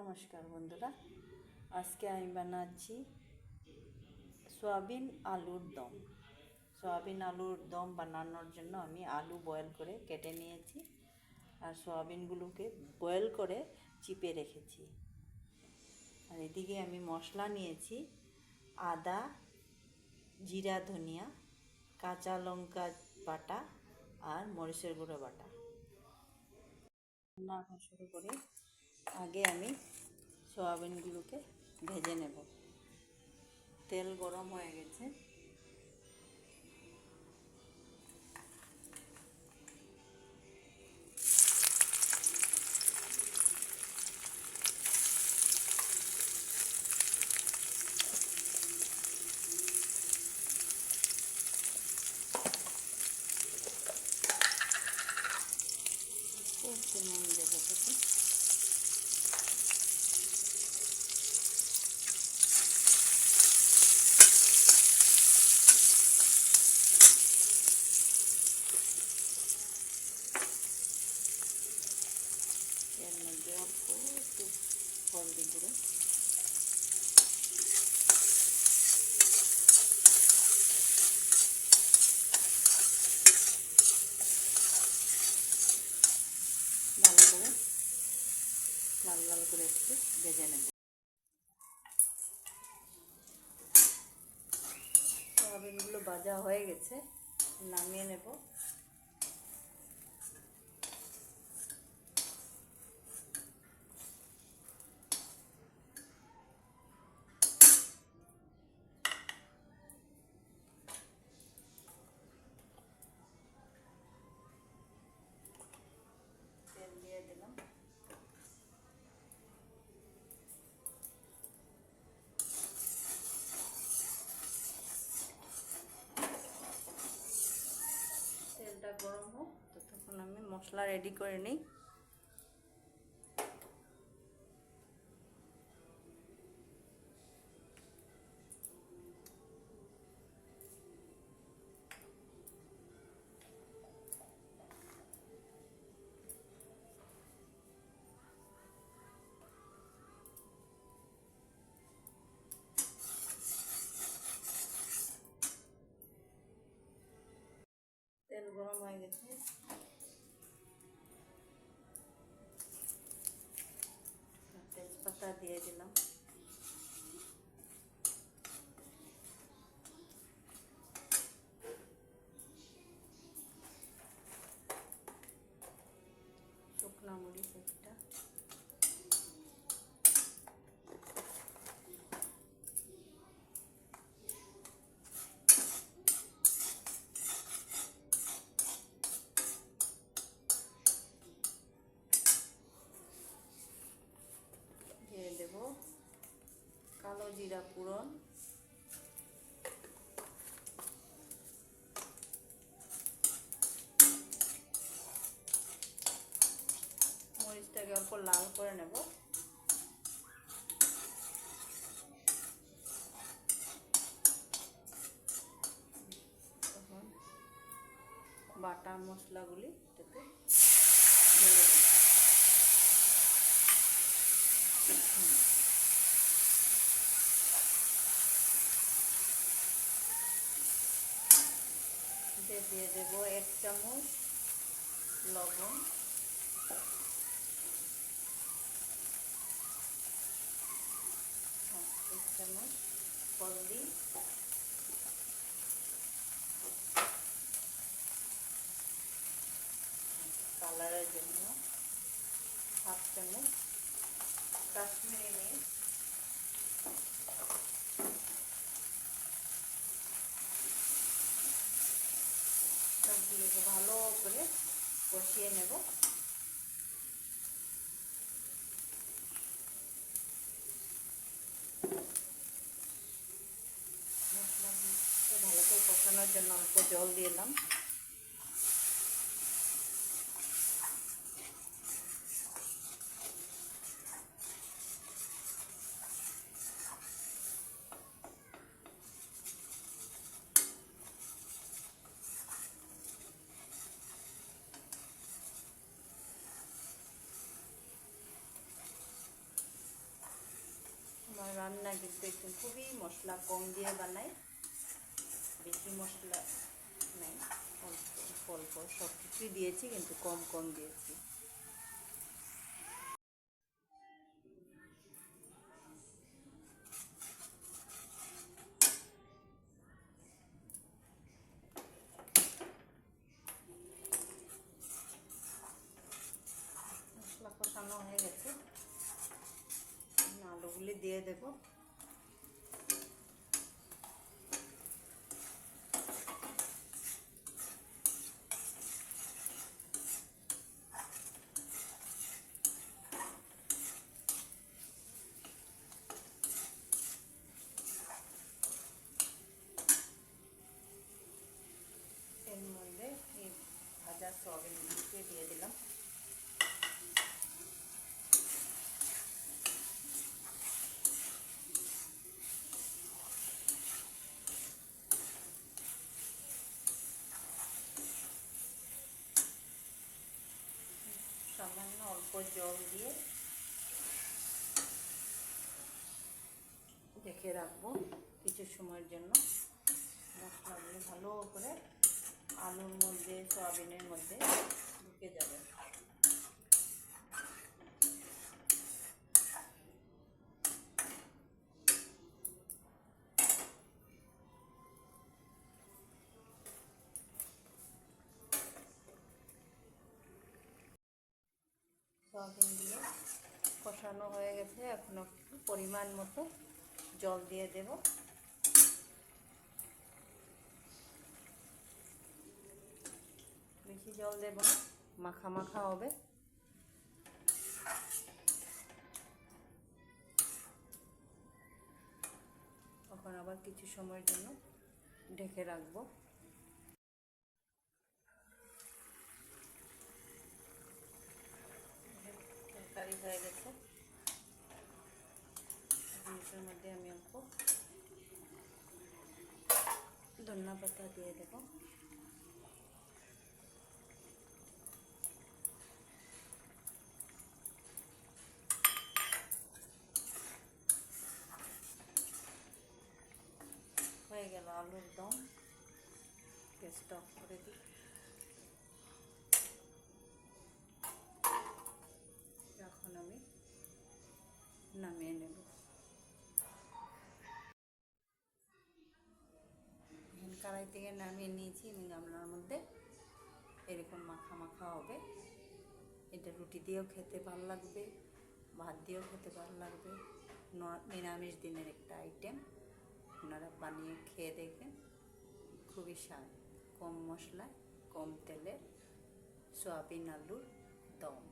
নমস্কার বন্ধুরা, আজকে আমি বানাচ্ছি সয়াবিন আলুর দম। সয়াবিন আলুর দম বানানোর জন্য আমি আলু বয়েল করে কেটে নিয়েছি আর সয়াবিনগুলোকে বয়েল করে চিপে রেখেছি। আর এদিকে আমি মশলা নিয়েছি আদা, জিরা, ধনিয়া, কাঁচা লঙ্কা বাটা আর মরিচের গুঁড়ো বাটা। রান্না শুরু করি। আগে আমি সয়াবিনগুলোকে ভেজে নেব। তেল গরম হয়ে গেছে। একটু নুন দেবো থেকে এর মধ্যে অল্প একটু হলদি গুঁড়ো, ভালো করে লাল লাল করে একটু ভেজে নেব। সয়াবিনগুলো ভাজা হয়ে গেছে, নামিয়ে নেব। তেল দিয়ে দিলাম। তেলটা গরম হোক, ততক্ষণ আমি মশলা রেডি করে নিই। তেল গরম হয়ে গেছে, তেজপাতা দিয়ে দিলাম। শুকনো মরিচ একটা, দিয়ে দেব কালো জিরা ফোড়ন, মরিচটাকে অল্প লাল করে নেব। তখন বাটা মশলাগুলি এটাতে ঢেলে দেব। দিয়ে দেবো 1 চামচ লবণ, 1 চামচ হলদি, কালারের জন্য 1/2 চামচ কাশ্মীরি মির্চ, সবগুলোকে ভালো করে কষিয়ে নেব। মশলাগুলোকে ভালো করে কষানোর জন্য অল্প জল দিলাম। রান্না কিন্তু একটু খুবই মশলা কম দিয়ে বানাই, বেশি মশলা নেই, অল্প অল্প সব কিছুই দিয়েছি কিন্তু কম কম দিয়েছি। মশলা কষানো হয়ে গেছে, আলুগুলি দিয়ে দেবো। এর মধ্যে এই ভাজা সয়াবিনগুলিকে দিয়ে দিলাম। সামান্য অল্প জল দিয়ে ঢেকে রাখবো কিছু সময়ের জন্য। মশলাগুলো ভালো করে আলুর মধ্যে সয়াবিনের মধ্যে ঢুকে যাবে। সয়াবিনগুলো কষানো হয়ে গেছে, এখন একটু পরিমাণ মতো জল দিয়ে দেব। বেশি জল দেব না, মাখা মাখা হবে। এখন আবার কিছু সময়ের জন্য ঢেকে রাখবো। তরকারি হয়ে গেছে, জিনিসের মধ্যে আমি অল্প ধনিয়া পাতা দিয়ে দেবো। হয়ে গেল আলুর দম। গ্যাসটা অফ করে দিই। এখন আমি নামিয়ে নেব। কড়াই থেকে নামিয়ে নিয়েছি, আমি গামলার মধ্যে। এরকম মাখা মাখা হবে। এটা রুটি দিয়েও খেতে ভালো লাগবে, ভাত দিয়েও খেতে ভালো লাগবে। নিরামিষ দিনের একটা আইটেম, আপনারা বানিয়ে খেয়ে দেখবেন। খুবই স্বাদ, কম মশলায় কম তেলে সয়াবিন আলুর দম।